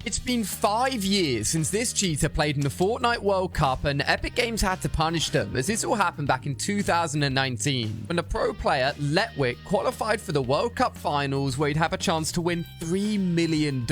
It's been 5 years since this cheater played in the Fortnite World Cup, and Epic Games had to punish them, as this all happened back in 2019 when a pro player, Letwick, qualified for the World Cup finals where he'd have a chance to win $3 million.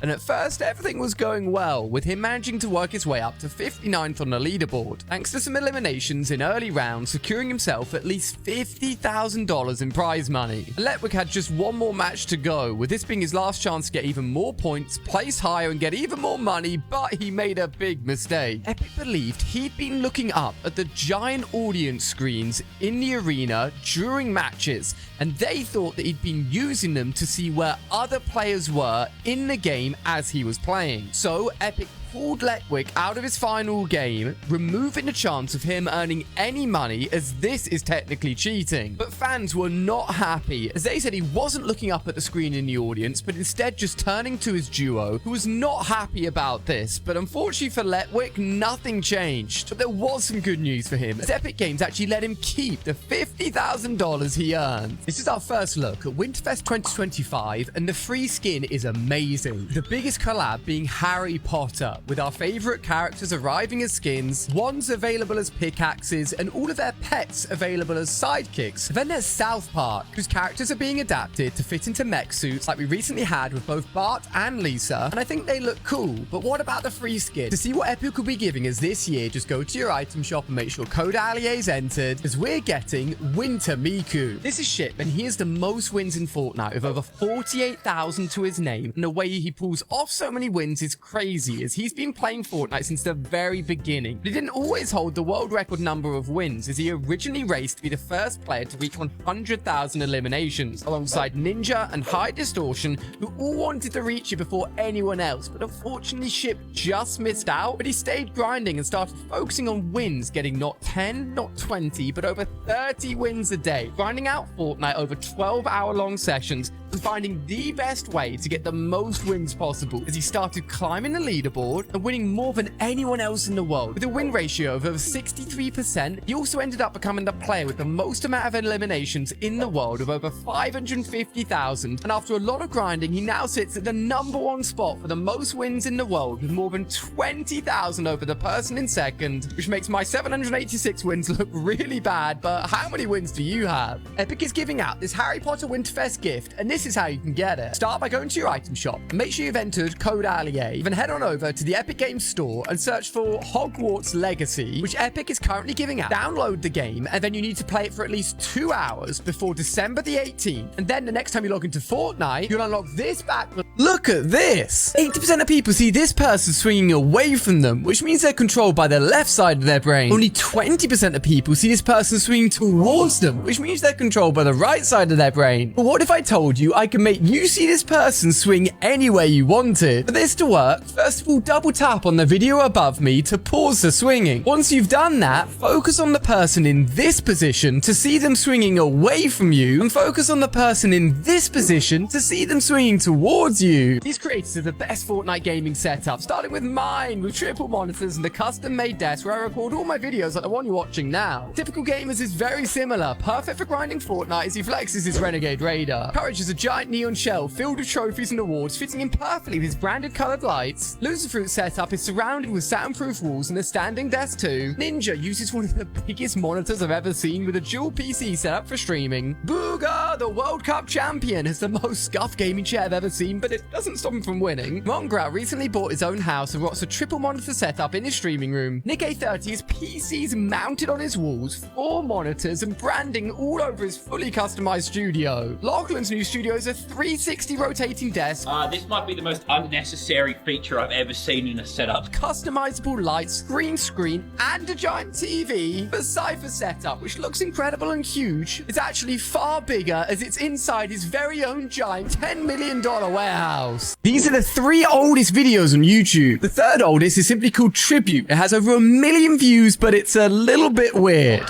And at first everything was going well, with him managing to work his way up to 59th on the leaderboard, thanks to some eliminations in early rounds, securing himself at least $50,000 in prize money. Letwick had just one more match to go, with this being his last chance to get even more points, place higher and get even more money, but he made a big mistake. Epic believed he'd been looking up at the giant audience screens in the arena during matches, and they thought that he'd been using them to see where other players were in the game as he was playing. So Epic pulled Letwick out of his final game, removing the chance of him earning any money, as this is technically cheating. But fans were not happy, as they said he wasn't looking up at the screen in the audience, but instead just turning to his duo, who was not happy about this. But unfortunately for Letwick, nothing changed. But there was some good news for him, as Epic Games actually let him keep the $50,000 he earned. This is our first look at Winterfest 2025, and the free skin is amazing. The biggest collab being Harry Potter, with our favorite characters arriving as skins, wands available as pickaxes, and all of their pets available as sidekicks. Then there's South Park, whose characters are being adapted to fit into mech suits like we recently had with both Bart and Lisa, and I think they look cool. But what about the free skin? To see what Epic will be giving us this year, just go to your item shop and make sure code Allier is entered, as we're getting Winter Miku. This is ship, and he has the most wins in Fortnite, with over 48,000 to his name, and the way he pulls off so many wins is crazy, as he's been playing Fortnite since the very beginning. But he didn't always hold the world record number of wins, as he originally raced to be the first player to reach 100,000 eliminations, alongside Ninja and High Distortion, who all wanted to reach it before anyone else. But unfortunately, Ship just missed out. But he stayed grinding and started focusing on wins, getting not 10, not 20, but over 30 wins a day, grinding out Fortnite over 12-hour-long sessions and finding the best way to get the most wins possible, as he started climbing the leaderboard and winning more than anyone else in the world. With a win ratio of over 63%, he also ended up becoming the player with the most amount of eliminations in the world, of over 550,000. And after a lot of grinding, he now sits at the #1 spot for the most wins in the world, with more than 20,000 over the person in second, which makes my 786 wins look really bad. But how many wins do you have? Epic is giving out this Harry Potter Winterfest gift, and this is how you can get it. Start by going to your item shop. Make sure you've entered code Allier. Then head on over to the Epic Games store and search for Hogwarts Legacy, which Epic is currently giving out. Download the game, and then you need to play it for at least 2 hours before December the 18th. And then the next time you log into Fortnite, you'll unlock this back. Look at this! 80% of people see this person swinging away from them, which means they're controlled by the left side of their brain. Only 20% of people see this person swinging towards them, which means they're controlled by the right side of their brain. But what if I told you I can make you see this person swing any way you wanted? For this to work, first of all, double tap on the video above me to pause the swinging. Once you've done that, focus on the person in this position to see them swinging away from you, and focus on the person in this position to see them swinging towards you. These creators are the best Fortnite gaming setup, starting with mine, with triple monitors and a custom-made desk where I record all my videos like the one you're watching now. Typical Gamers is very similar, perfect for grinding Fortnite as he flexes his Renegade Raider. Courage is a giant neon shell filled with trophies and awards, fitting in perfectly with his branded colored lights. Loser Fruit setup is surrounded with soundproof walls and a standing desk too. Ninja uses one of the biggest monitors I've ever seen, with a dual PC setup for streaming. Booga, the World Cup champion, has the most scuffed gaming chair I've ever seen, but it doesn't stop him from winning. Mongrel recently bought his own house and rocks a triple monitor setup in his streaming room. Nick A30 has PCs mounted on his walls, 4 monitors, and branding all over his fully customized studio. Lachlan's new studio is a 360 rotating desk. This might be the most unnecessary feature I've ever seen in a setup. Customizable lights, green screen, and a giant TV. The Cypher setup, which looks incredible and huge, is actually far bigger, as it's inside his very own giant $10 million warehouse. These are the 3 oldest videos on YouTube. The third oldest is simply called Tribute. It has over 1 million views, but it's a little bit weird.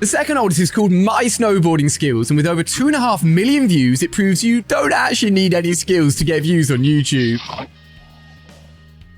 The second oldest is called My Snowboarding Skills, and with over 2.5 million views, it proves you don't actually need any skills to get views on YouTube.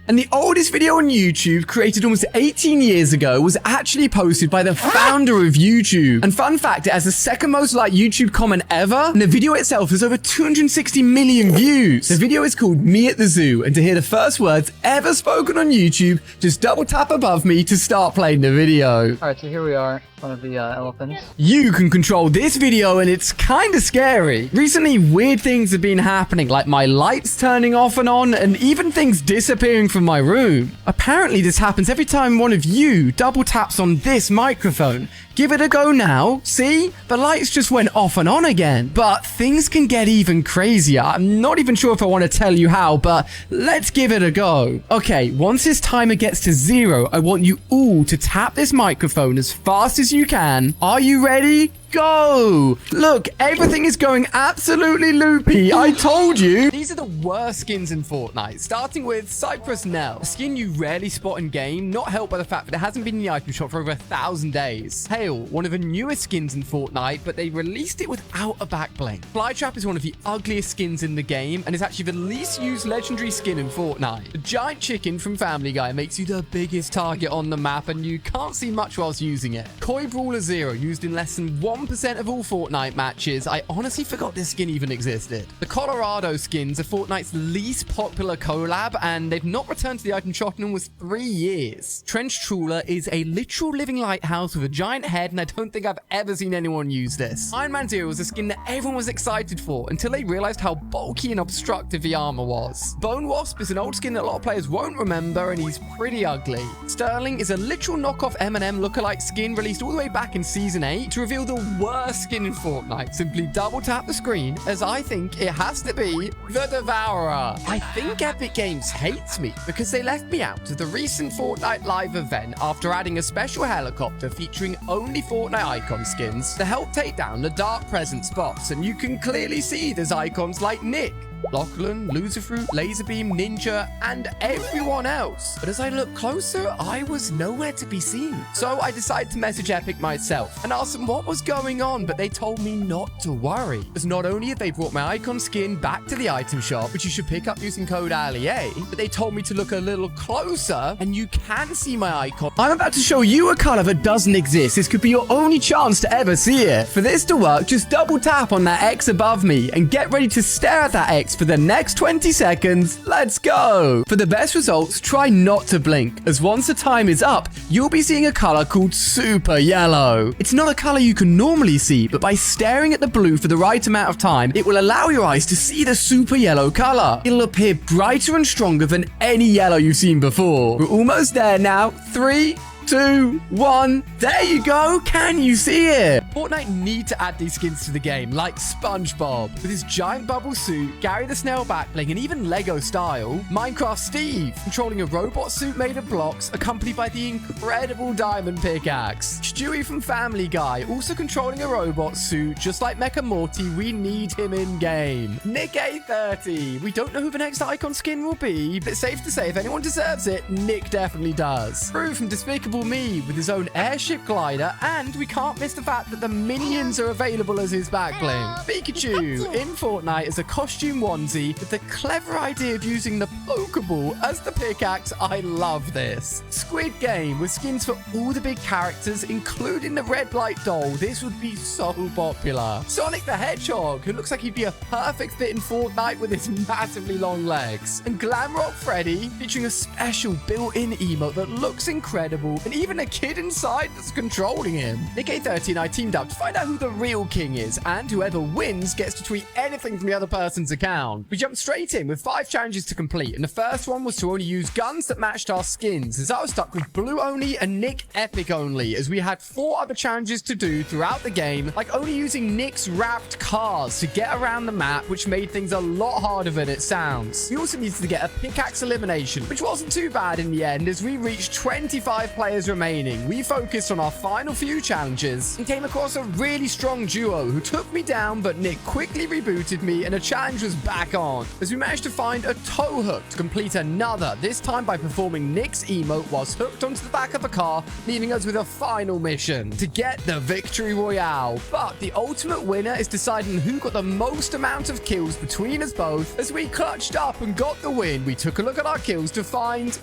And the oldest video on YouTube, created almost 18 years ago, was actually posted by the founder of YouTube. And fun fact, it has the second most liked YouTube comment ever, and the video itself has over 260 million views. The video is called Me at the Zoo, and to hear the first words ever spoken on YouTube, just double tap above me to start playing the video. Alright, so here we are, one of the elephants. You can control this video and it's kinda scary. Recently, weird things have been happening, like my lights turning off and on, and even things disappearing from my room. Apparently, this happens every time one of you double taps on this microphone. Give it a go now. See? The lights just went off and on again. But things can get even crazier. I'm not even sure if I want to tell you how, but let's give it a go. Okay, once this timer gets to 0, I want you all to tap this microphone as fast as you can. Are you ready? Go! Look, everything is going absolutely loopy. I told you. These are the worst skins in Fortnite, starting with Cypress Nell, a skin you rarely spot in game, not helped by the fact that it hasn't been in the item shop for over 1,000 days. Hail, one of the newest skins in Fortnite, but they released it without a back bling. Flytrap is one of the ugliest skins in the game, and is actually the least used legendary skin in Fortnite. The giant chicken from Family Guy makes you the biggest target on the map, and you can't see much whilst using it. Koi Brawler Zero, used in less than 1% of all Fortnite matches. I honestly forgot this skin even existed. The Colorado skins are Fortnite's least popular collab, and they've not returned to the item shop in almost 3 years. Trench Trawler is a literal living lighthouse with a giant head, and I don't think I've ever seen anyone use this. Iron Man Zero was a skin that everyone was excited for until they realized how bulky and obstructive the armor was. Bone Wasp is an old skin that a lot of players won't remember, and he's pretty ugly. Sterling is a literal knockoff Eminem lookalike skin released all the way back in Season 8 to reveal the worst skin in Fortnite. Simply double tap the screen, as I think it has to be the Devourer. I think Epic Games hates me because they left me out of the recent Fortnite live event after adding a special helicopter featuring only Fortnite icon skins to help take down the Dark Presence boss, and you can clearly see there's icons like Nick, Lachlan, Loserfruit, Laserbeam, Ninja, and everyone else. But as I look closer, I was nowhere to be seen. So I decided to message Epic myself and ask them what was going on, but they told me not to worry. As not only have they brought my icon skin back to the item shop, which you should pick up using code ALIA, but they told me to look a little closer, and you can see my icon. I'm about to show you a color that doesn't exist. This could be your only chance to ever see it. For this to work, just double tap on that X above me and get ready to stare at that X for the next 20 seconds. Let's go. For the best results, try not to blink, as once the time is up, you'll be seeing a color called Super Yellow. It's not a color you can normally see, but by staring at the blue for the right amount of time, it will allow your eyes to see the super yellow color. It'll appear brighter and stronger than any yellow you've seen before. We're almost there now. 3, 2, 1. There you go. Can you see it? Fortnite need to add these skins to the game, like SpongeBob, with his giant bubble suit, Gary the Snail backbling, and even Lego style. Minecraft Steve, controlling a robot suit made of blocks, accompanied by the incredible diamond pickaxe. Stewie from Family Guy, also controlling a robot suit, just like Mecha Morty. We need him in game. Nick A30. We don't know who the next icon skin will be, but it's safe to say if anyone deserves it, Nick definitely does. Prue from Despicable Me with his own airship glider, and we can't miss the fact that the minions are available as his backbling. Pikachu in Fortnite as a costume onesie with the clever idea of using the Pokeball as the pickaxe. I love this. Squid Game with skins for all the big characters, including the red light doll. This would be so popular. Sonic the Hedgehog, who looks like he'd be a perfect fit in Fortnite with his massively long legs. And Glamrock Freddy, featuring a special built-in emote that looks incredible, and even a kid inside that's controlling him. Nick A30 and I teamed up to find out who the real king is, and whoever wins gets to tweet anything from the other person's account. We jumped straight in with 5 challenges to complete, and the first one was to only use guns that matched our skins, as I was stuck with blue only and Nick epic only, as we had 4 other challenges to do throughout the game, like only using Nick's wrapped cars to get around the map, which made things a lot harder than it sounds. We also needed to get a pickaxe elimination, which wasn't too bad in the end, as we reached 25 players players remaining, we focused on our final few challenges and came across a really strong duo who took me down, but Nick quickly rebooted me and a challenge was back on, as we managed to find a tow hook to complete another, this time by performing Nick's emote whilst hooked onto the back of a car, leaving us with a final mission to get the victory royale. But the ultimate winner is deciding who got the most amount of kills between us both. As we clutched up and got the win, we took a look at our kills to find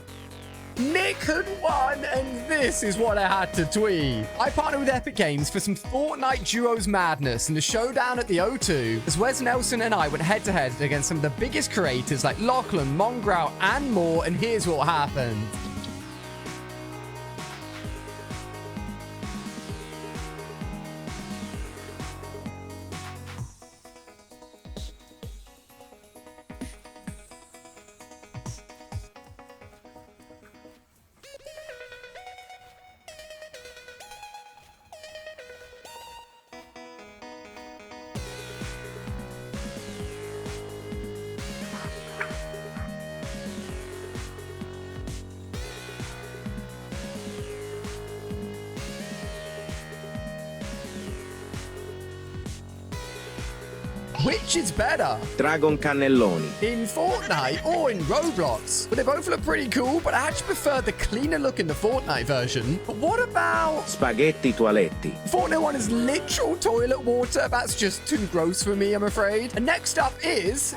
Nick had won, and this is what I had to tweet. I partnered with Epic Games for some Fortnite Duos madness in the showdown at the O2, as Wes Nelson and I went head-to-head against some of the biggest creators like Lachlan, Mongrel, and more, and here's what happened. Which is better? Dragon Cannelloni. In Fortnite or in Roblox? Well, they both look pretty cool, but I actually prefer the cleaner look in the Fortnite version. But what about Spaghetti toaletti. Fortnite one is literal toilet water? That's just too gross for me, I'm afraid. And next up is...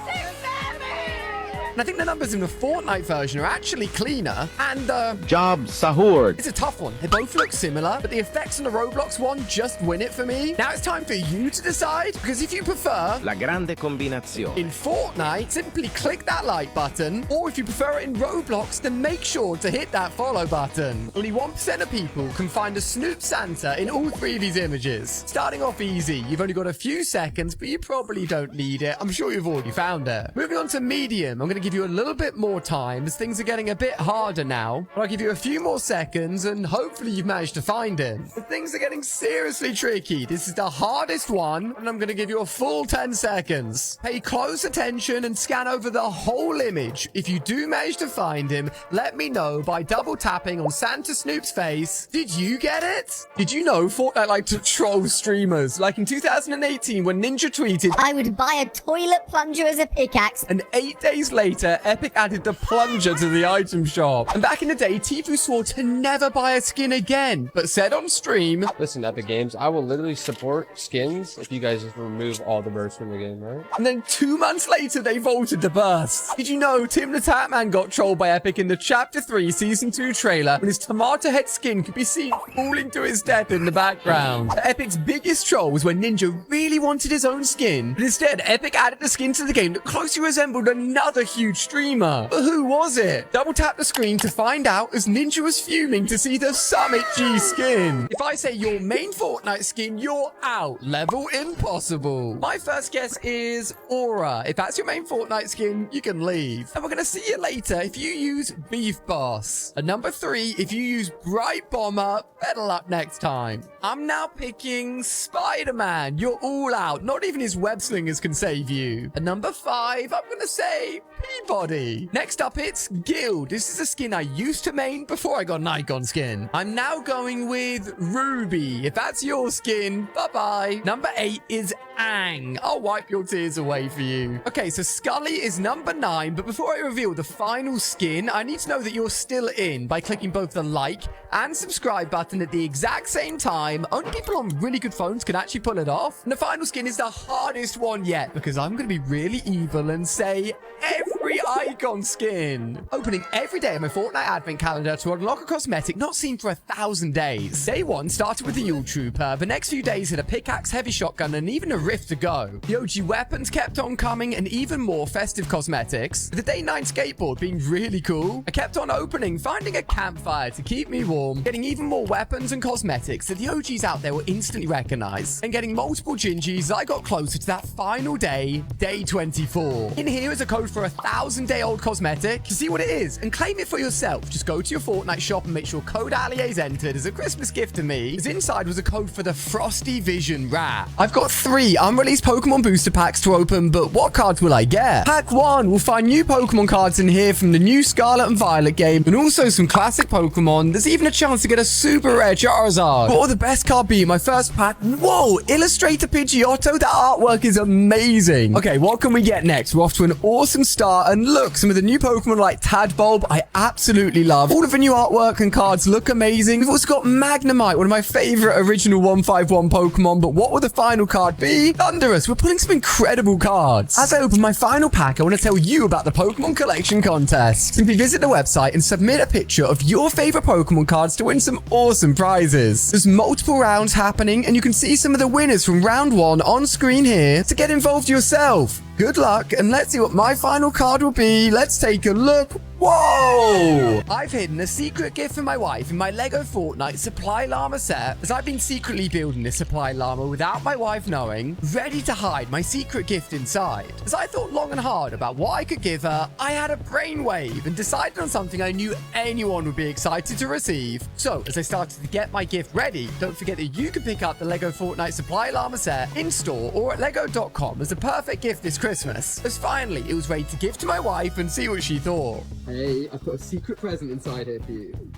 And I think the numbers in the Fortnite version are actually cleaner. And Job Sahur. it's a tough one. They both look similar, but the effects on the Roblox one just win it for me. Now it's time for you to decide, because if you prefer La grande combinazione. in Fortnite, simply click that like button, or if you prefer it in Roblox, then make sure to hit that follow button. Only 1% of people can find a Snoop Santa in all three of these images. Starting off easy, you've only got a few seconds, but you probably don't need it. I'm sure you've already found it. Moving on to medium, I'm going to give you a little bit more time, as things are getting a bit harder now. But I'll give you a few more seconds, and hopefully you've managed to find it. But things are getting seriously tricky. This is the hardest one, and I'm going to give you a full 10 seconds. Pay close attention and scan over the whole image. If you do manage to find him, let me know by double tapping on Santa Snoop's face. Did you get it? Did you know Fortnite like to troll streamers? Like in 2018 when Ninja tweeted, I would buy a toilet plunger as a pickaxe. and 8 days later, Epic added the plunger to the item shop. And back in the day, Tfue swore to never buy a skin again, but said on stream, Listen, Epic Games, I will literally support skins if you guys just remove all the bursts from the game, right? and then 2 months later, they vaulted the bursts. Did you know Tim the Tatman got trolled by Epic in the Chapter 3 Season 2 trailer when his tomato head skin could be seen falling to his death in the background? Epic's biggest troll was when Ninja really wanted his own skin, but instead, Epic added a skin to the game that closely resembled another huge streamer. But who was it? Double tap the screen to find out, as Ninja was fuming to see the Summit G skin. If I say your main Fortnite skin, you're out. Level impossible. My first guess is Aura. If that's your main Fortnite skin, you can leave. And we're going to see you later if you use Beef Boss. And number 3, if you use Bright Bomber, better luck next time. I'm now picking Spider-Man. You're all out. Not even his web slingers can save you. And number 5, I'm going to say Peabody. Next up, it's Guild. This is a skin I used to main before I got an icon skin. I'm now going with Ruby. If that's your skin, bye-bye. Number 8 is Ang. I'll wipe your tears away for you. Okay, so Scully is number 9, but before I reveal the final skin, I need to know that you're still in by clicking both the like and subscribe button at the exact same time. Only people on really good phones can actually pull it off. And the final skin is the hardest one yet, because I'm going to be really evil and say every icon skin. Opening every day on my Fortnite advent calendar to unlock a cosmetic not seen for 1,000 days. Day 1 started with the Yule Trooper. The next few days had a pickaxe, heavy shotgun, and even a rift to go. The OG weapons kept on coming, and even more festive cosmetics. The Day 9 skateboard being really cool. I kept on opening, finding a campfire to keep me warm, getting even more weapons and cosmetics that the OGs out there will instantly recognize, and getting multiple gingies as I got closer to that final day, Day 24. In here is a code for 1,000 1,000-day-old cosmetic? To see what it is and claim it for yourself, just go to your Fortnite shop and make sure code Allier is entered as a Christmas gift to me, as inside was a code for the Frosty Vision Rat. I've got 3 unreleased Pokemon booster packs to open, but what cards will I get? Pack 1 will find new Pokemon cards in here from the new Scarlet and Violet game, and also some classic Pokemon. There's even a chance to get a super rare Charizard. What will the best card be in my first pack? Whoa, Illustrator Pidgeotto, that artwork is amazing. Okay, what can we get next? We're off to an awesome start, and look, some of the new Pokemon like Tadbulb, I absolutely love. All of the new artwork and cards look amazing. We've also got Magnemite, one of my favorite original 151 Pokemon, but what will the final card be? Thunderous, we're pulling some incredible cards. As I open my final pack, I want to tell you about the Pokemon Collection Contest. Simply visit the website and submit a picture of your favorite Pokemon cards to win some awesome prizes. There's multiple rounds happening, and you can see some of the winners from round 1 on screen here to get involved yourself. Good luck, and let's see what my final card will be. Let's take a look. Whoa! I've hidden a secret gift for my wife in my Lego Fortnite Supply Llama set, as I've been secretly building this Supply Llama without my wife knowing, ready to hide my secret gift inside. As I thought long and hard about what I could give her, I had a brainwave and decided on something I knew anyone would be excited to receive. So, as I started to get my gift ready, don't forget that you can pick up the Lego Fortnite Supply Llama set in-store or at lego.com as a perfect gift this Christmas. As finally, it was ready to give to my wife and see what she thought. Hey, I've got a secret present inside here for you.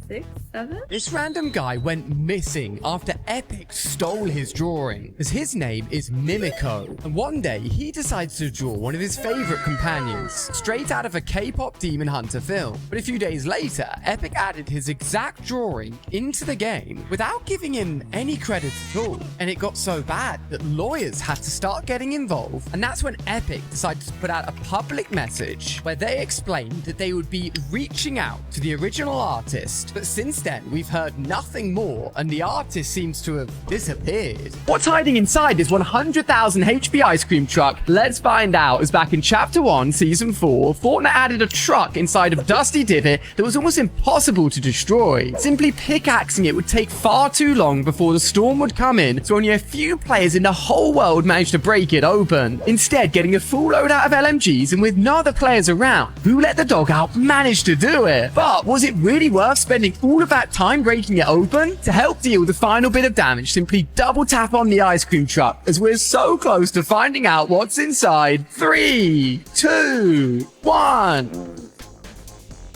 6, 7? This random guy went missing after Epic stole his drawing, as his name is Mimico. And one day, he decides to draw one of his favorite companions, straight out of a K-pop Demon Hunter film. But a few days later, Epic added his exact drawing into the game without giving him any credit at all. And it got so bad that lawyers had to start getting involved. And that's when Epic decided to put out a public message where they explained that they would be reaching out to the original artist. But since then, we've heard nothing more, and the artist seems to have disappeared. What's hiding inside this 100,000 HP ice cream truck? Let's find out, as back in Chapter 1, Season 4, Fortnite added a truck inside of Dusty Divot that was almost impossible to destroy. Simply pickaxing it would take far too long before the storm would come in, so only a few players in the whole world managed to break it open. Instead, getting a full load out of LMGs and with no other players around, Who Let the Dog Out managed to do it. But was it really worth spending all of that time breaking it open? To help deal with the final bit of damage, simply double tap on the ice cream truck, as we're so close to finding out what's inside. 3, 2, 1.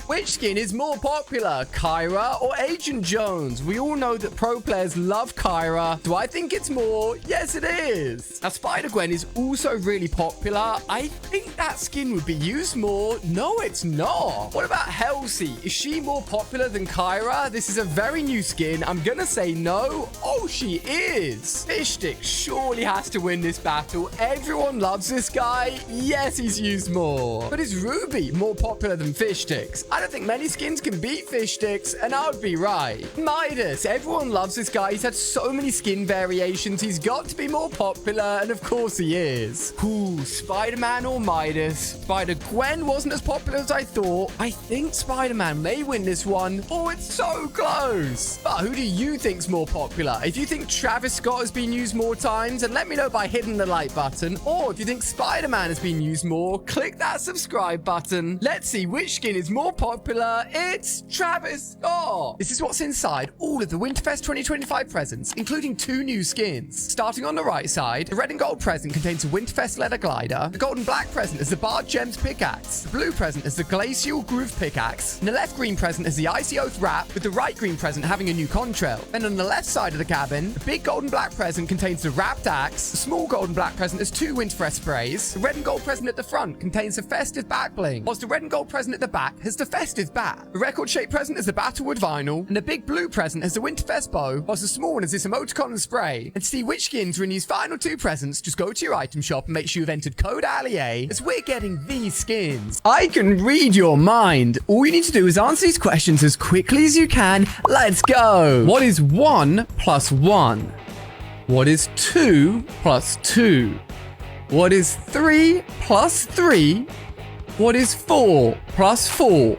Which skin is more popular, Kyra or Agent Jones? We all know that pro players love Kyra. Do I think it's more? Yes, it is. Now, Spider-Gwen is also really popular. I think that skin would be used more. No, it's not. What about Halsey? Is she more popular than Kyra? This is a very new skin. I'm gonna say no. Oh, she is. Fishstick surely has to win this battle. Everyone loves this guy. Yes, he's used more. But is Ruby more popular than Fishsticks? I don't think many skins can beat Fishsticks, and I would be right. Midas, everyone loves this guy. He's had so many skin variations. He's got to be more popular, and of course he is. Ooh, Spider-Man or Midas? Spider-Gwen wasn't as popular as I thought. I think Spider-Man may win this one. Oh, it's so close. But who do you think's more popular? If you think Travis Scott has been used more times, then let me know by hitting the like button. Or if you think Spider-Man has been used more, click that subscribe button. Let's see which skin is more popular. It's Travis Scott. This is what's inside all of the Winterfest 2025 presents, including 2 new skins. Starting on the right side, the red and gold present contains a Winterfest leather glider. The gold and black present is the Bard Gems pickaxe. The blue present is the Glacial Groove pickaxe. And the left green present is the Icy Oath wrap, with the right green present having a new contrail. Then on the left side of the cabin, the big gold and black present contains the wrapped axe. The small gold and black present has 2 Winterfest sprays. The red and gold present at the front contains the festive back bling, whilst the red and gold present at the back has the festive bat. The record-shaped present is the Battlewood vinyl, and the big blue present has the Winterfest bow, whilst the small one is this emoticon and spray. And to see which skins are in these final 2 presents, just go to your item shop and make sure you've entered code Allier, as we're getting these skins. I can read your mind. All you need to do is answer these questions as quickly as you can. Let's go. What is 1 plus 1? What is 2 plus 2? What is 3 plus 3? What is 4 plus 4?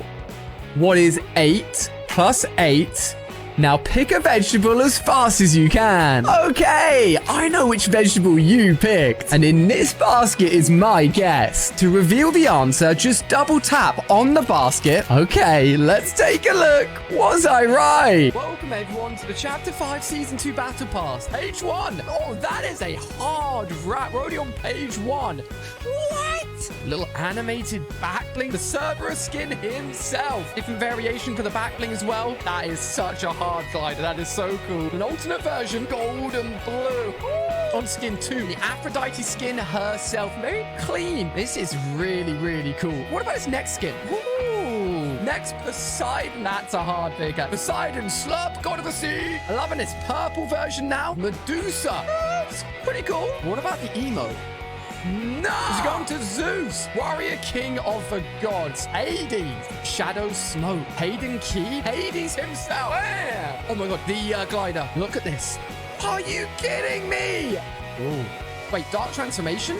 What is 8 plus 8? Now pick a vegetable as fast as you can. Okay, I know which vegetable you picked. And in this basket is my guess. To reveal the answer, just double tap on the basket. Okay, let's take a look. Was I right? Welcome everyone to the Chapter 5 Season 2 Battle Pass. Page 1. Oh, that is a hard rap. We're only on page 1. What? Little animated backbling. The Cerberus skin himself. Different variation for the backbling as well. That is such a hard glider. That is so cool. An alternate version, gold and blue. Ooh. On skin 2, the Aphrodite skin herself. Very clean. This is really, really cool. What about his next skin? Ooh. Next, Poseidon. That's a hard picker. Poseidon, slurp, god of the sea. I'm loving this purple version now. Medusa. That's pretty cool. What about the emote? No! He's going to Zeus, warrior king of the gods. Hades, Shadow Smoke, Hayden Key, Hades himself. Yeah. Oh my god, the glider. Look at this. Are you kidding me? Ooh. Wait, Dark Transformation?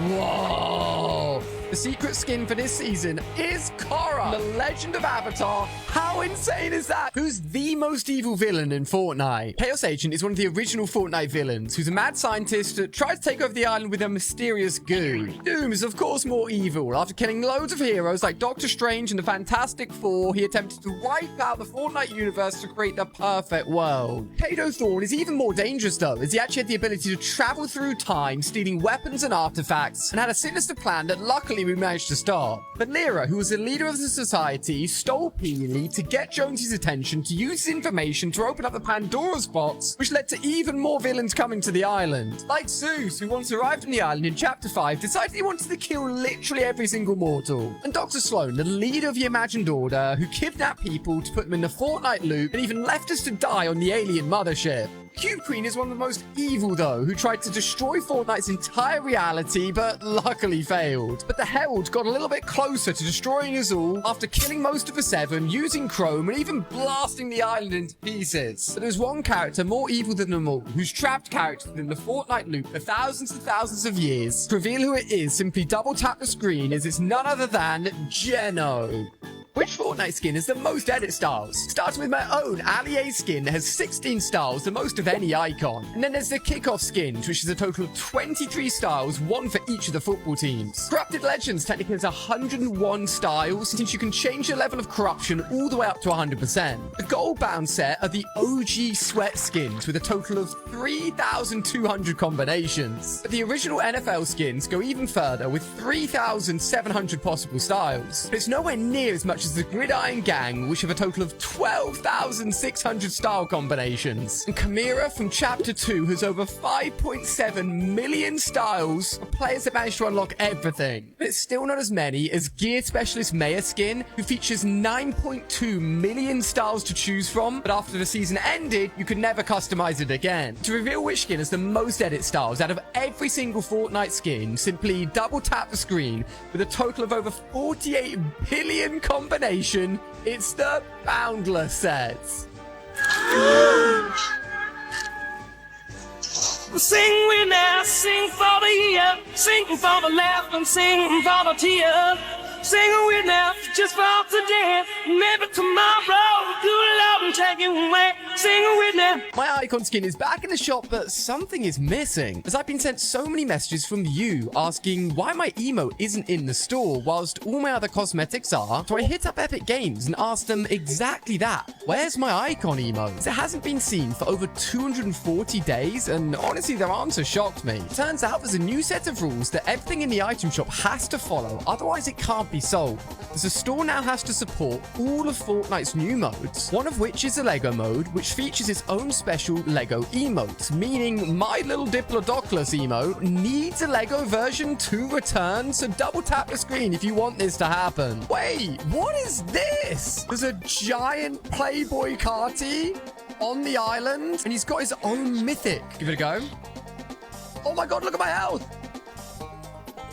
Whoa! The secret skin for this season is Korra, the Legend of Avatar. How insane is that? Who's the most evil villain in Fortnite? Chaos Agent is one of the original Fortnite villains, who's a mad scientist that tries to take over the island with a mysterious goo. Doom is, of course, more evil. After killing loads of heroes like Doctor Strange and the Fantastic Four, he attempted to wipe out the Fortnite universe to create the perfect world. Kato Thorn is even more dangerous, though, as he actually had the ability to travel through time, stealing weapons and artifacts, and had a sinister plan that luckily we managed to stop. But Lyra, who was the leader of the society, stole Peely to get Jonesy's attention to use his information to open up the Pandora's box, which led to even more villains coming to the island. Like Zeus, who once arrived on the island in Chapter 5, decided he wanted to kill literally every single mortal. And Dr. Sloan, the leader of the Imagined Order, who kidnapped people to put them in the Fortnite loop and even left us to die on the alien mothership. Cube Queen is one of the most evil, though, who tried to destroy Fortnite's entire reality, but luckily failed. But the Herald got a little bit closer to destroying us all after killing most of the Seven, using Chrome, and even blasting the island into pieces. But there's one character more evil than them all, who's trapped characters within the Fortnite loop for thousands and thousands of years. To reveal who it is, simply double tap the screen, as it's none other than Geno. Which Fortnite skin has the most edit styles? Starting with my own Allier skin that has 16 styles, the most of any icon. And then there's the Kickoff skins, which is a total of 23 styles, one for each of the football teams. Corrupted Legends technically has 101 styles, since you can change your level of corruption all the way up to 100%. The gold bound set are the OG sweat skins with a total of 3,200 combinations. But the original NFL skins go even further with 3,700 possible styles. But it's nowhere near as much as the Gridiron Gang, which have a total of 12,600 style combinations. And Chimera from Chapter 2 has over 5.7 million styles for players that manage to unlock everything. But it's still not as many as Gear Specialist Maya skin, who features 9.2 million styles to choose from, but after the season ended, you could never customize it again. To reveal which skin has the most edit styles out of every single Fortnite skin, simply double tap the screen. With a total of over 48 billion combinations, it's the Boundless sets. Sing we now, sing for the year, sing for the laugh and sing for the tear. Sing we now, just for today, maybe tomorrow, good love and take you away. Sing with now. My icon skin is back in the shop, but something is missing, as I've been sent so many messages from you asking why my emote isn't in the store whilst all my other cosmetics are. So I hit up Epic Games and asked them exactly that. Where's my icon emote? It hasn't been seen for over 240 days, and honestly, their answer shocked me. Turns out there's a new set of rules that everything in the item shop has to follow, otherwise it can't be sold. The store now has to support all of Fortnite's new modes, one of which is the Lego mode, which features its own special Lego emote, meaning my little Diplodocus emote needs a Lego version to return, so double tap the screen if you want this to happen. Wait, what is this? There's a giant Playboy Carti on the island, and he's got his own mythic. Give it a go. Oh my god, look at my health.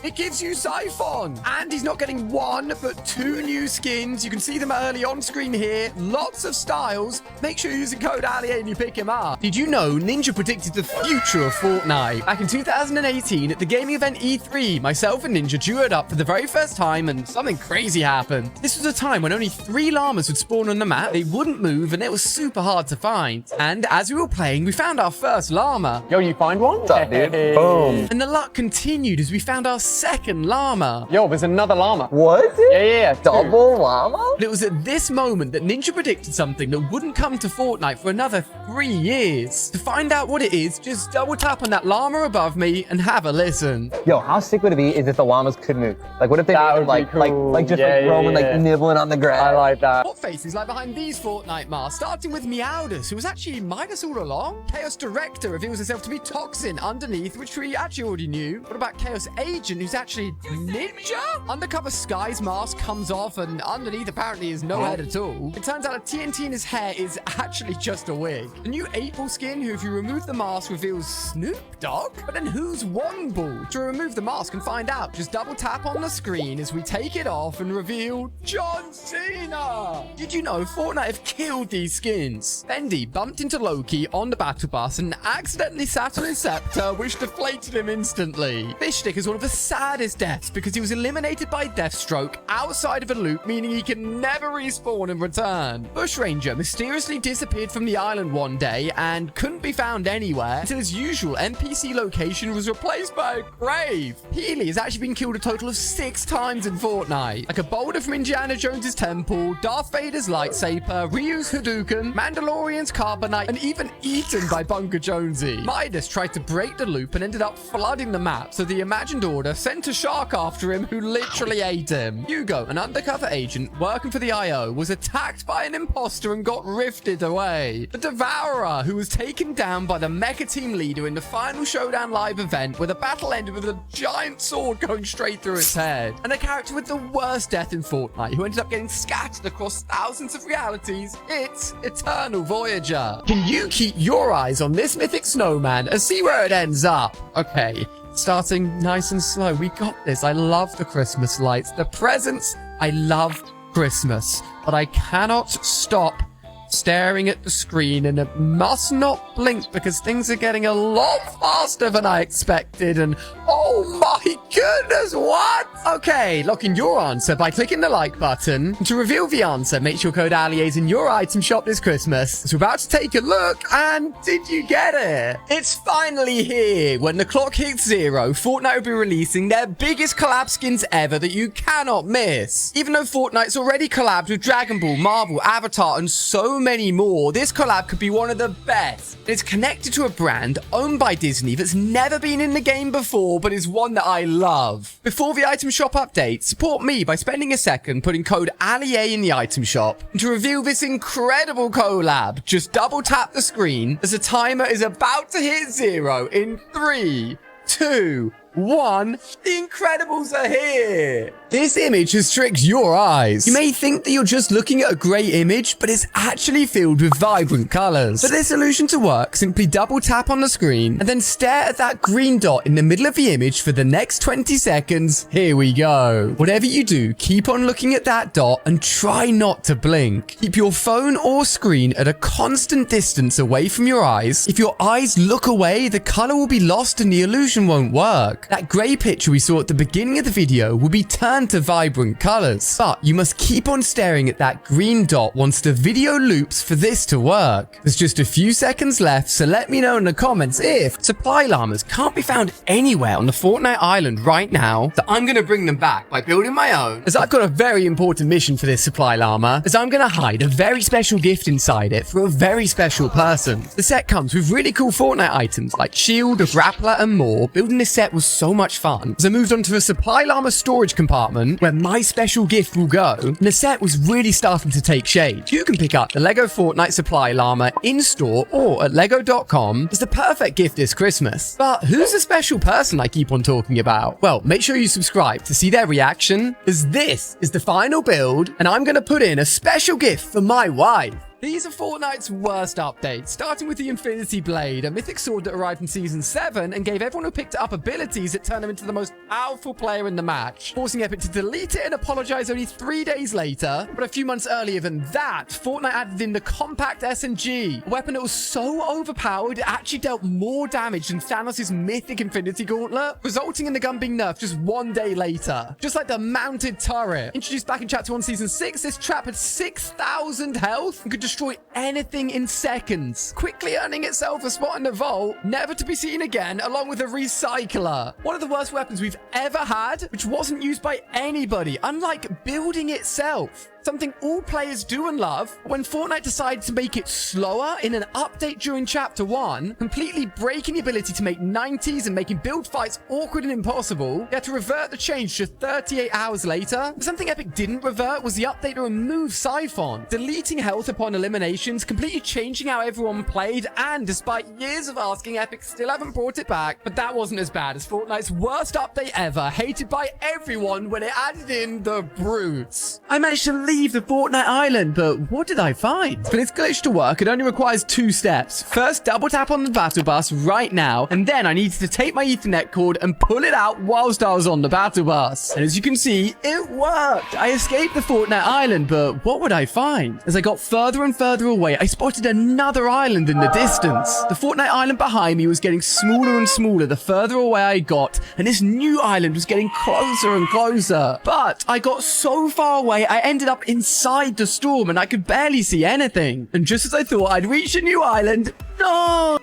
It gives you Siphon. And he's not getting one, but 2 new skins. You can see them early on screen here. Lots of styles. Make sure you're using code ALIA and you pick him up. Did you know Ninja predicted the future of Fortnite? Back in 2018 at the gaming event E3, myself and Ninja duoed up for the very first time and something crazy happened. This was a time when only 3 llamas would spawn on the map, they wouldn't move, and it was super hard to find. And as we were playing, we found our first llama. Yo, you find one? What's up, dude? Boom. And the luck continued as we found our second llama. Yo, there's another llama. What? Yeah. Double llama? But it was at this moment that Ninja predicted something that wouldn't come to Fortnite for another 3 years. To find out what it is, just double tap on that llama above me and have a listen. Yo, how sick would it be if the llamas could move? Like, what if they That made would them, be cool. like just Yeah, like yeah, roaming, yeah. like nibbling on the grass? I like that. What faces lie behind these Fortnite masks? Starting with Meowdus, who was actually Midas all along. Chaos Director reveals herself to be Toxin underneath, which we actually already knew. What about Chaos Agent, who's actually Ninja? Undercover Sky's mask comes off, and underneath apparently is no head at all. It turns out a TNT in his hair is actually just a wig. The new 8-Ball skin, who if you remove the mask reveals Snoop Dogg? But then who's 1-Ball? To remove the mask and find out, just double tap on the screen as we take it off and reveal John Cena. Did you know Fortnite have killed these skins? Bendy bumped into Loki on the battle bus and accidentally sat on his scepter, which deflated him instantly. Fishstick is one of the saddest deaths because he was eliminated by Deathstroke outside of a loop, meaning he can never respawn and return. Bushranger mysteriously disappeared from the island one day and couldn't be found anywhere until his usual NPC location was replaced by a grave. Healy has actually been killed a total of 6 times in Fortnite. Like a boulder from Indiana Jones's temple, Darth Vader's lightsaber, Ryu's Hadouken, Mandalorian's Carbonite, and even eaten by Bunker Jonesy. Midas tried to break the loop and ended up flooding the map, so the Imagined Order sent a shark after him who literally ate him. Hugo, an undercover agent working for the IO, was attacked by an imposter and got rifted away. The Devourer, who was taken down by the Mecha Team leader in the final Showdown live event, where the battle ended with a giant sword going straight through its head. And a character with the worst death in Fortnite, who ended up getting scattered across thousands of realities, it's Eternal Voyager. Can you keep your eyes on this mythic snowman and see where it ends up? Okay, starting nice and slow. We got this. I love the Christmas lights. The presents. I love Christmas. But I cannot stop staring at the screen, and it must not blink because things are getting a lot faster than I expected. And oh my goodness, what? Okay, lock in your answer by clicking the like button. To reveal the answer, make sure code ALIA is in your item shop this Christmas. So we're about to take a look, and did you get it? It's finally here. When the clock hits 0, Fortnite will be releasing their biggest collab skins ever that you cannot miss. Even though Fortnite's already collabed with Dragon Ball, Marvel, Avatar, and so many more, this collab could be one of the best. It's connected to a brand owned by Disney that's never been in the game before, but is one that I love. Before the item shop update, support me by spending a second putting code ALIA in the item shop. And to reveal this incredible collab, just double tap the screen as the timer is about to hit 0 in 3, 2, 1. The Incredibles are here. This image has tricked your eyes. You may think that you're just looking at a grey image, but it's actually filled with vibrant colours. For this illusion to work, simply double tap on the screen and then stare at that green dot in the middle of the image for the next 20 seconds. Here we go. Whatever you do, keep on looking at that dot and try not to blink. Keep your phone or screen at a constant distance away from your eyes. If your eyes look away, the colour will be lost and the illusion won't work. That grey picture we saw at the beginning of the video will be turned to vibrant colours. But you must keep on staring at that green dot once the video loops for this to work. There's just a few seconds left, so let me know in the comments if supply llamas can't be found anywhere on the Fortnite island right now, so I'm going to bring them back by building my own, as I've got a very important mission for this supply llama, as I'm going to hide a very special gift inside it for a very special person. The set comes with really cool Fortnite items like shield, a grappler, and more. Building this set was so much fun, as I moved on to a supply llama storage compartment where my special gift will go, and the set was really starting to take shape. You can pick up the Lego Fortnite supply llama in-store or at lego.com as the perfect gift this Christmas. But who's the special person I keep on talking about? Well, make sure you subscribe to see their reaction, as this is the final build, and I'm going to put in a special gift for my wife. These are Fortnite's worst updates, starting with the Infinity Blade, a mythic sword that arrived in Season 7 and gave everyone who picked it up abilities that turned them into the most powerful player in the match, forcing Epic to delete it and apologize only 3 days later. But a few months earlier than that, Fortnite added in the Compact SMG, a weapon that was so overpowered it actually dealt more damage than Thanos' mythic Infinity Gauntlet, resulting in the gun being nerfed just 1 day later. Just like the mounted turret. Introduced back in Chapter 1 Season 6, this trap had 6,000 health and could destroy anything in seconds, quickly earning itself a spot in the vault, never to be seen again, along with a recycler. One of the worst weapons we've ever had, which wasn't used by anybody, unlike building itself. Something all players do and love. When Fortnite decided to make it slower in an update during Chapter 1, completely breaking the ability to make 90s and making build fights awkward and impossible, they had to revert the change just 38 hours later. But something Epic didn't revert was the update to remove Siphon, deleting health upon eliminations, completely changing how everyone played, and despite years of asking, Epic still haven't brought it back. But that wasn't as bad as Fortnite's worst update ever, hated by everyone when it added in the brutes. I managed to leave the Fortnite island, but what did I find? For this glitch to work, it only requires 2 steps. First, double tap on the battle bus right now, and then I needed to take my Ethernet cord and pull it out whilst I was on the battle bus. And as you can see, it worked. I escaped the Fortnite island, but what would I find? As I got further and further away, I spotted another island in the distance. The Fortnite island behind me was getting smaller and smaller the further away I got, and this new island was getting closer and closer. But I got so far away, I ended up inside the storm and I could barely see anything. And just as I thought I'd reached a new island, no!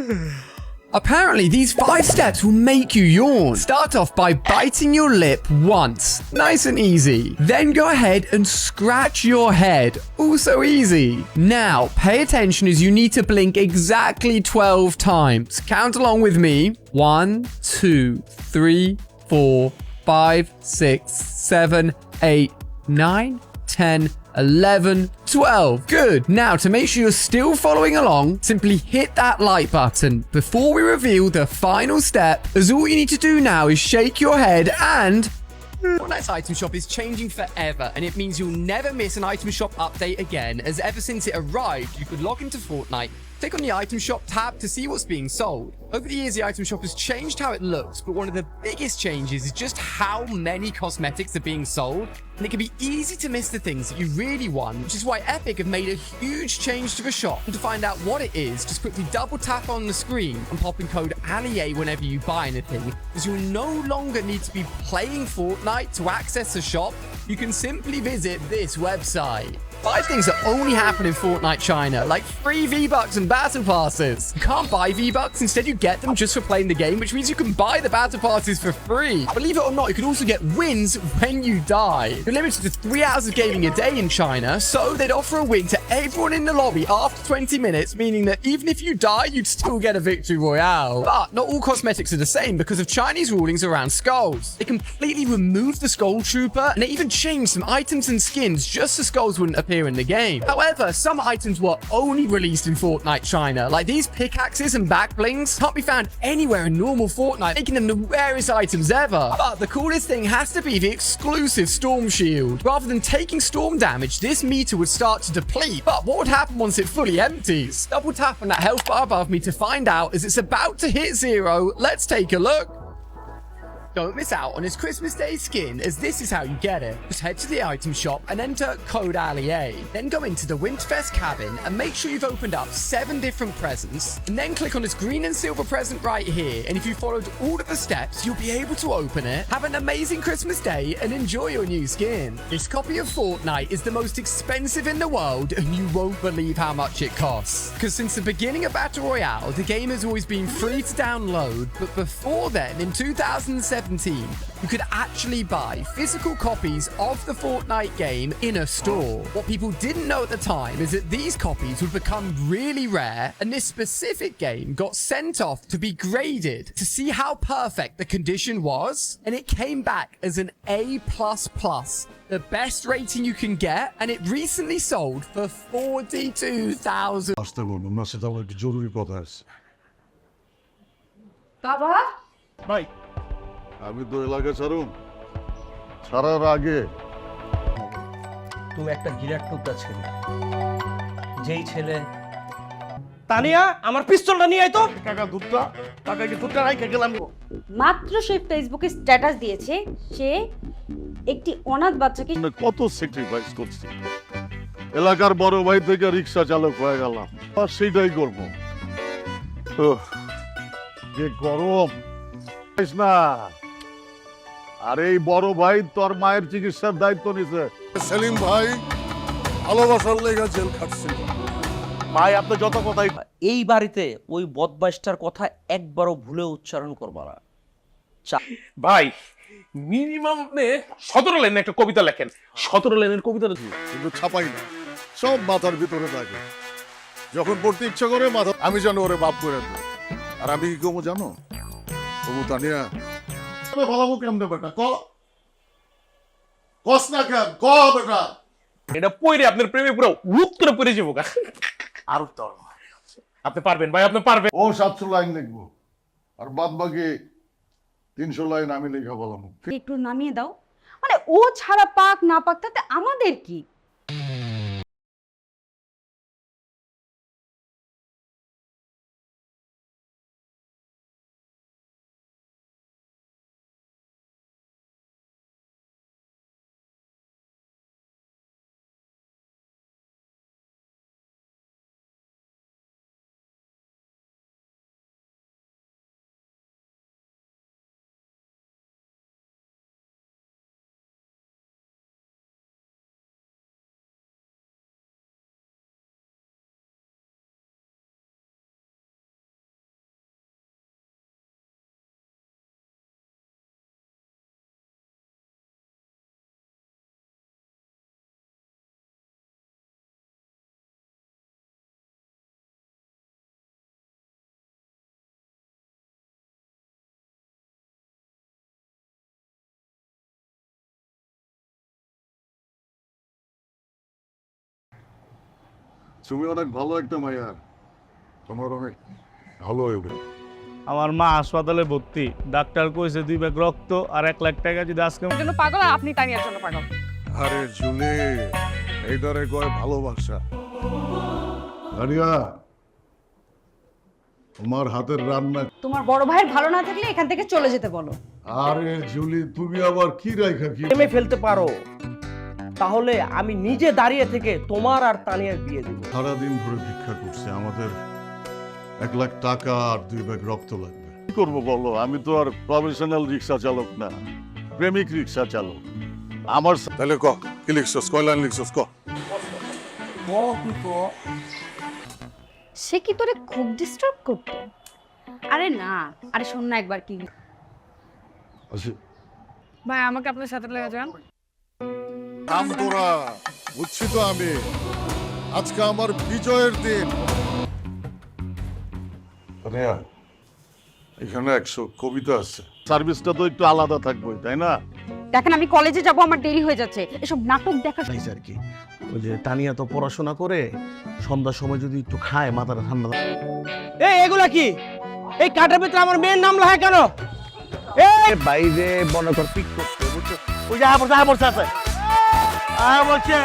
Apparently, these 5 steps will make you yawn. Start off by biting your lip once. Nice and easy. Then go ahead and scratch your head. Also easy. Now, pay attention as you need to blink exactly 12 times. Count along with me. 1, 2, 3, 4, 5, 6, 7, 8, 9, 10, 11, 12. Good. Now, to make sure you're still following along, simply hit that like button before we reveal the final step, as all you need to do now is shake your head and... Fortnite's item shop is changing forever, and it means you'll never miss an item shop update again, as ever since it arrived, you could log into Fortnite, click on the item shop tab to see what's being sold. Over the years, the item shop has changed how it looks, but one of the biggest changes is just how many cosmetics are being sold, and it can be easy to miss the things that you really want, which is why Epic have made a huge change to the shop. And to find out what it is, just quickly double tap on the screen and pop in code ALIA whenever you buy anything, as you'll no longer need to be playing Fortnite to access the shop. You can simply visit this website. 5 things that only happen in Fortnite China, like free V-Bucks and battle passes. You can't buy V-Bucks, instead you get them just for playing the game, which means you can buy the battle passes for free. Believe it or not, you can also get wins when you die. You're limited to 3 hours of gaming a day in China, so they'd offer a win to everyone in the lobby after 20 minutes, meaning that even if you die, you'd still get a victory royale. But not all cosmetics are the same because of Chinese rulings around skulls. They completely removed the skull trooper, and they even changed some items and skins just so skulls wouldn't appear in the game. However, some items were only released in Fortnite China, like these pickaxes and back blings can't be found anywhere in normal Fortnite, making them the rarest items ever. But the coolest thing has to be the exclusive Storm Shield. Rather than taking storm damage, this meter would start to deplete. But what would happen once it fully empties? Double tap on that health bar above me to find out, as it's about to hit 0. Let's take a look. Don't miss out on his Christmas Day skin, as this is how you get it. Just head to the item shop and enter code ALIA. Then go into the Winterfest cabin and make sure you've opened up 7 different presents. And then click on this green and silver present right here. And if you followed all of the steps, you'll be able to open it. Have an amazing Christmas Day and enjoy your new skin. This copy of Fortnite is the most expensive in the world, and you won't believe how much it costs. Because since the beginning of Battle Royale, the game has always been free to download. But before then, in 2017, you could actually buy physical copies of the Fortnite game in a store. What people didn't know at the time is that these copies would become really rare, and this specific game got sent off to be graded to see how perfect the condition was, and it came back as an A++, the best rating you can get, and it recently sold for 42,000. বাবা ভাই আমি তো এলাকা ছাড়ুন ছাড়ার আগে তুমি একটা গিরাট টুকরা ছেলে, যেই ছেলে তানিয়া আমার পিস্তলটা নিয়ে আয় তো। কাকা দুধটা কাকা কি দুধটা রাইখে গেলাম। মাত্র সে ফেসবুকে স্ট্যাটাস দিয়েছে সে একটি অনাথ বাচ্চাকে কত স্যাক্রিফাইস করছি, এলাকার বড় ভাই থেকে রিক্সা চালক হয়ে গেলাম, আর সেইটাই করবো। যে গরম না, আর এই বড় ভাই তোর মায়ের চিকিৎসার দায়িত্ব নিছে। সেলিম ভাই ভালোবাসার লেগে জেল খাটছে। ভাই আপনি যত কথাই এই বাড়িতে ওই বদমাইশটার কথা একবারও ভুলে উচ্চারণ করবা না। ভাই মিনিমাম আপনি 17 লাইনের একটা কবিতা লেখেন। 17 লাইনের কবিতা কিন্তু ছাপাই না, সব মাথার ভিতরে থাকে। যখন পড়তে ইচ্ছা করে মাথা, আমি জানো ওরে বাপ করে দেব। আর আমি কি কমো জানো, তবু তানিয়া ভালো কেমন বেটা কস না কেন ক বেটা, এটা পড়ে আপনার প্রেমে পুরো রূপ করে পড়ে যাবো। আর আপনি পারবেন ভাই, আপনি পারবেন। ও 700 লাইন লিখবো, আর বাদ বাকি 300 লাইন আমি লেখা বললাম। একটু নামিয়ে দাও, মানে ও ছাড়া পাক না পাক তাতে আমাদের কি? তুমি অনেক ভালো একটা মাইয়া, তোমার অনেক ভালো হইবে। আমার মা হাসপাতালে ভর্তি, ডাক্তার কইছে 2 ব্যাগ রক্ত আর 1 লাখ টাকা যদি আজকে জন্য পাগল আর আপনি তানিয়ার জন্য পাগল। আরে জুলি, এইটারে কয় ভালোবাসা। তানিয়া তোমার হাতের রান্না। তোমার বড় ভাইয়ের ভালো না থাকলে এখান থেকে চলে যেতে বলো। আরে জুলি, তুমি আবার কি রাইখা কি প্রেমে ফেলতে পারো তাহলে আমি নিজে দাঁড়িয়ে থেকে তোমার আর তানিয়ার বিয়ে দিব। সারাদিন ধরে ভিক্ষা করছে, আমাদের 1 লাখ টাকা আর 2 ব্যাগ রক্ত লাগবে। কি করবো বলো, আমি তো আর প্রফেশনাল রিক্সা চালক না, প্রেমিক রিক্সা চালক। আমার তাহলে ক কি লিখছস, কয় লাইন লিখছস ক। সে কি তোরে খুব ডিস্টার্ব করতো? আরে না, আরে শোন না একবার কি। আচ্ছা ভাই আমাকে আপনার সাথে লেগে যান। নাম তোরা বুঝছি তো আমি, আজকে আমার বিজয়ের দিন। এখানে 100 কবিতা আছে, সার্ভিসটা তো একটু আলাদা থাকবে তাই না? দেখেন আমি কলেজে যাব, আমার দেরি হয়ে যাচ্ছে, এসব নাটক দেখা আর কি। ওই যে তানিয়া তো পড়াশোনা করে, সন্ধ্যার সময় যদি একটু খায় মাথাটা ঠান্ডা। এই এগুলা কি? এই কার্ডের ভিতরে আমার মেয়ের নাম লেখা কেন? এই বাইরে মনে কর পিক করতে, বুঝছো? ওই যে বলছে আছে বলছে।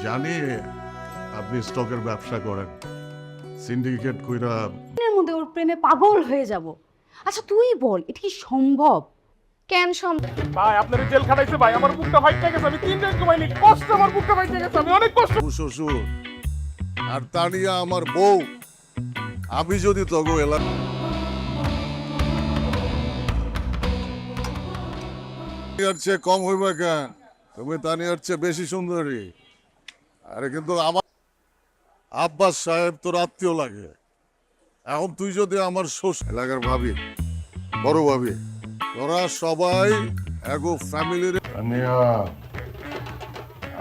জানি আপনি স্টকের ব্যবসা করেন, সিন্ডিকেট কইরা এর মধ্যে ওর প্রেমে পাগল হয়ে যাব। আচ্ছা তুই বল, এটা কি সম্ভব? কেন সম্ভব? ভাই আপনার জেল খাটাইছে ভাই, আমার বুকটা ফাইটে গেছে। আমি 3 দিন ঘুমাইনি, কষ্ট আমার বুকটা ফাইটে গেছে, আমি অনেক কষ্ট। শ্বশুর আর তানিয়া আমার বউ। আমি যদি তগো এলাকা তানিয়ার চেয়ে কম হইবা কেন? তুমি তানিয়ার চেয়ে বেশি সুন্দরী। আরে কিন্তু আমার আব্বাস সাহেব তোর আত্মীয় লাগে। এখন তুই যদি আমার এলাকার ভাবি, বড় ভাবি, তোরা সবাই এগো ফ্যামিলির।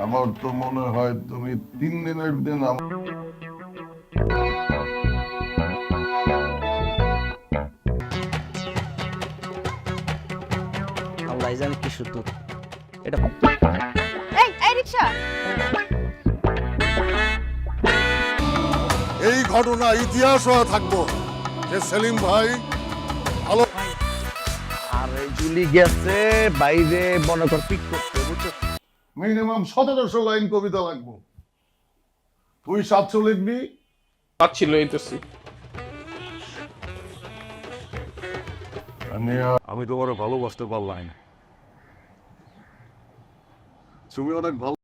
আমার তো মনে হয় তুমি 3 দিনের দিন আল্লাহ জানে কি শুধু এটা এই রিকশা এই ঘটনা ইতিহাস হয়ে থাকবো যে সেলিম ভাই ভালো। আরে জুলি গেছে বাইরে মনে কর পিক করতে, বুঝছো? মিনিমাম 1700 লাইন কবিতা লাগবো। তুই 700 লিখবি। পাচ্ছিল এইতেছি। আমি তোমার ভালোবাসতে পারলাম না। তুমি অনেক ভালো।